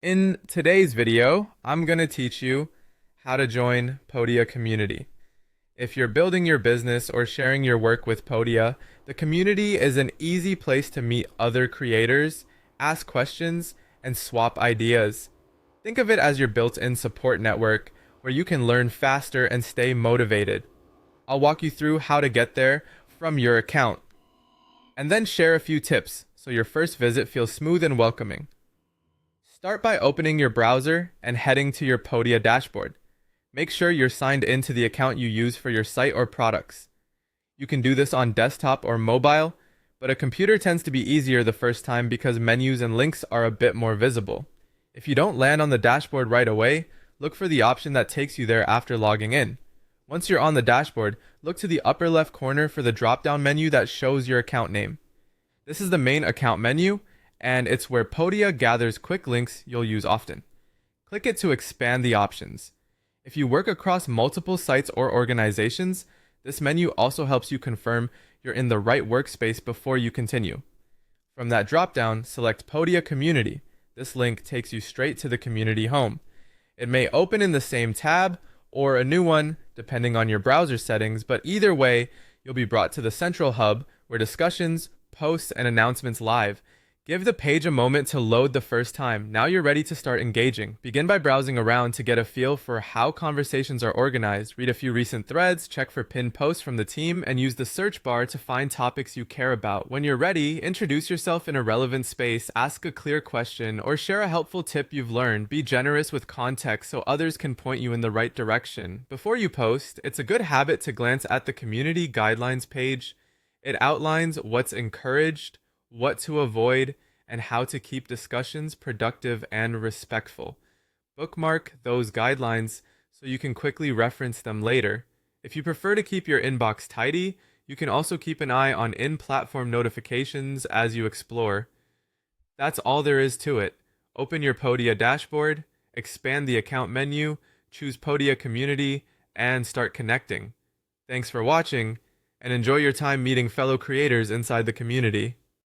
In today's video, I'm going to teach you how to join Podia community. If you're building your business or sharing your work with Podia, the community is an easy place to meet other creators, ask questions, and swap ideas. Think of it as your built-in support network where you can learn faster and stay motivated. I'll walk you through how to get there from your account, and then share a few tips so your first visit feels smooth and welcoming. Start by opening your browser and heading to your Podia dashboard. Make sure you're signed into the account you use for your site or products. You can do this on desktop or mobile, but a computer tends to be easier the first time because menus and links are a bit more visible. If you don't land on the dashboard right away, look for the option that takes you there after logging in. Once you're on the dashboard, look to the upper left corner for the drop-down menu that shows your account name. This is the main account menu, and it's where Podia gathers quick links you'll use often. Click it to expand the options. If you work across multiple sites or organizations, this menu also helps you confirm you're in the right workspace before you continue. From that dropdown, select Podia Community. This link takes you straight to the community home. It may open in the same tab or a new one, depending on your browser settings, but either way, you'll be brought to the central hub where discussions, posts, and announcements live. Give the page a moment to load the first time. Now you're ready to start engaging. Begin by browsing around to get a feel for how conversations are organized. Read a few recent threads, check for pinned posts from the team, and use the search bar to find topics you care about. When you're ready, introduce yourself in a relevant space, ask a clear question, or share a helpful tip you've learned. Be generous with context so others can point you in the right direction. Before you post, it's a good habit to glance at the community guidelines page. It outlines what's encouraged, what to avoid, and how to keep discussions productive and respectful. Bookmark those guidelines so you can quickly reference them later. If you prefer to keep your inbox tidy, you can also keep an eye on in-platform notifications as you explore. That's all there is to it. Open your Podia dashboard, expand the account menu, choose Podia Community, and start connecting. Thanks for watching, and enjoy your time meeting fellow creators inside the community.